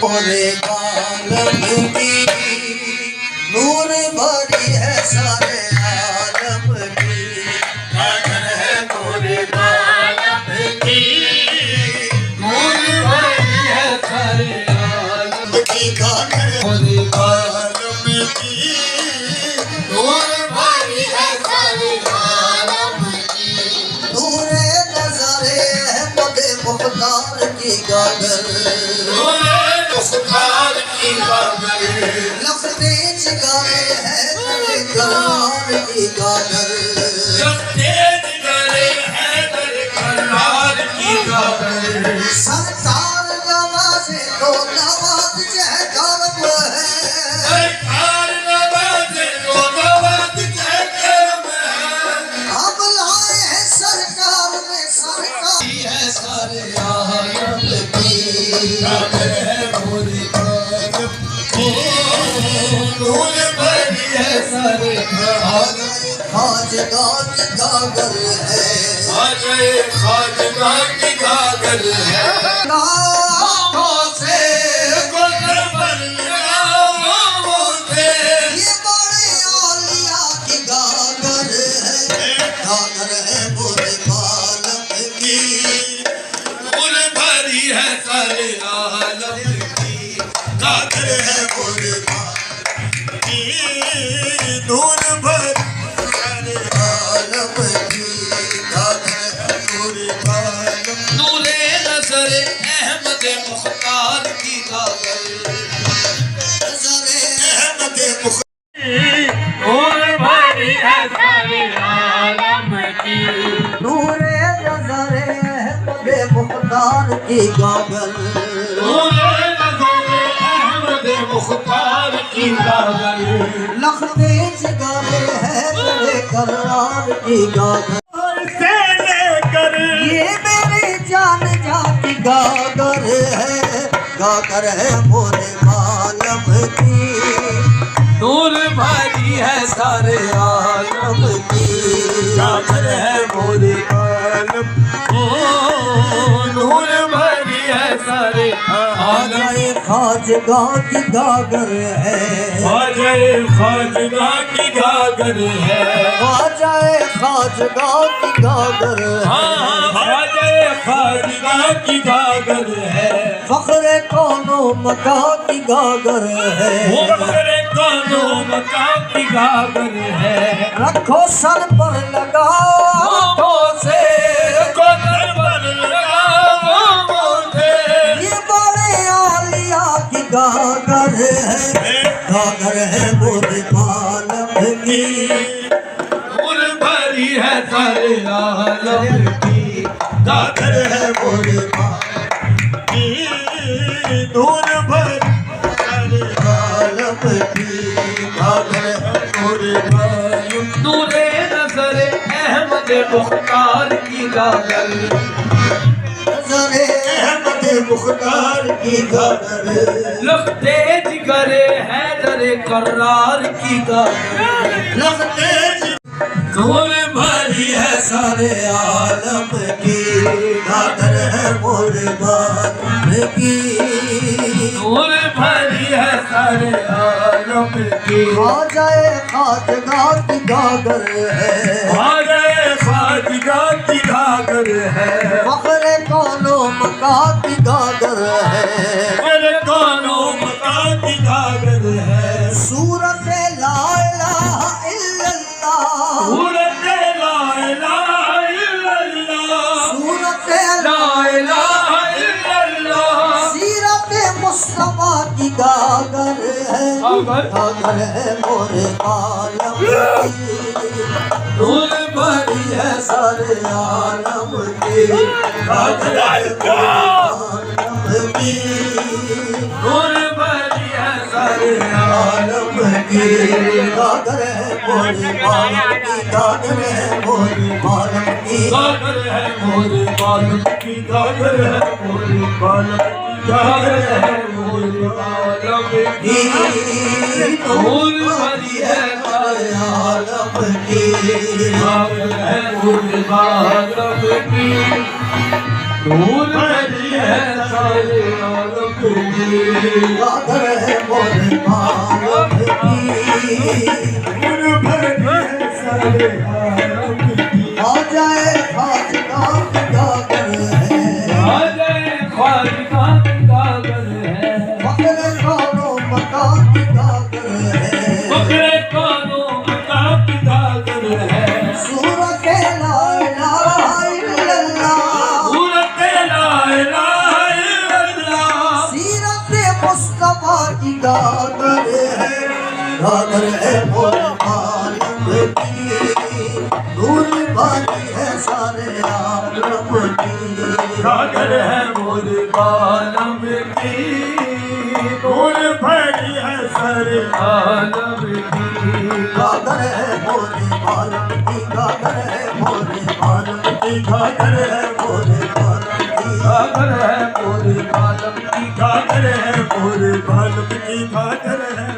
پورے عالم کی نور بھری ہے سارے عالم کی گاگر ہے پورے عالم کی نور بھری ہے سارے عالم کی گاگر پورے عالم کی نور بھری ہے سارے عالم کی نور نظارے احمد مختار کی گاگر مختار کی گاگر لفظ جگارے ہے تیرے کرار کی گاگر لفظ جگارے ہے تیرے کرار کی گاگر سرکار نواز تو نواز کرم ہے سرکار نواز تو نواز کرم ہے ہم لائے ہیں سرکار میں سرکار ہے سارے عالم کی گاگر ہے پورے عالم کی نور بھری ہے سارے عالم خواجگاہ کی گاگر ہے خواجگاہ کی گاگر ہے آنکھوں سے گزر بلیاؤں سے یہ بڑے اولیاء کی گاگر ہے پورے عالم کی نور بھری ہے سارے عالم کی گاگر ہے پورے عالم کی نور بھری سارے عالم کی گاگر ہے پورے عالم نور نظر احمد مختار کی گاگر نظر احمد مختار نور بھری ہے سارے عالم کی نور نظر احمد مختار کی گاگر نور نظر احمد مختار کی گاگر لخت جگارے ہے تیرے کرار کی گاگر سے لے کر یہ میری جان جا کی گاگر ہے پورے عالم کی نور بھری ہے سارے عالم کی گاگر ہے پورے عالم نور بھری ہے سارے عالم خواجگاہ کی گاگر ہے خواجگاہ کی گاگر ہے خواجگاہ کی گاگر خواجگاہ کی گاگر ہے فخر کون و مکان کی گاگر ہے فخر کون و مکان کی گاگر ہے رکھو سر پر لگاؤ آنکھوں سے سر پر لگاؤ یہ بڑے اولیاء کی گاگر ہے پورے عالم کی نور بھری ہے سارے عالم کی گاگر ہے پورے عالم کی نور بھری سارے عالم کی گاگر ہے پورے عالم نور نظر احمد مختار کی گاگر نظر احمد مختار کی گاگر لخت جگر حیدر کرار کی گاگر لخت نور بھری ہے سارے عالم کی گاگر ہے پورے عالم کی نور بھری ہے سارے عالم کی خواجہ خواجگاہ کی گاگر ہے خواجگاہ کی گاگر ہے فخر کون و مکان کی گاگر ہے فخر کون و مکان کی گاگر ہے سورت لا الہ الا اللہ سورت لا الہ الا اللہ سورت لا الہ الا اللہ سیرت مصطفیٰ کی گاگر ہے پورے عالم کی نور بھری ہے سارے عالم کی گاگر ہے پورے عالم کی نور بھری ہے سارے عالم کی گاگر ہے پورے عالم کی گاگر ہے پورے عالم کی گاگر ہے پورے عالم کی گاگر ہے پورے عالم کی گاگر ہے پورے عالم کی نور بھری ہے سارے عالم کی گاگر ہے پورے عالم کی دور بھری ہے سارے عالم کی گادر ہے موری عالم کی دور بھری ہے سارے عالم کی آ جائے خواجہ کی گادر ہے آ جائے خواجہ کی گادر ہے فخر کانو مکان کی گادر ہے فخر کانو مکان کی گادر ہے صورت لا الہ الا اللہ صورت لا الہ الا اللہ سیرت مصطفیٰ کی گادر ہے موری عالم کی نور بھری ہے سارے عالم کی گادر ہے موری عالم کی دور بھری ہے سارے عالم کی گادر ہے موری عالم کی گادر ہے موری عالم کی گادر ہے موری عالم کی گادر ہے موری عالم کی گادر ہے موری عالم کی گادر ہے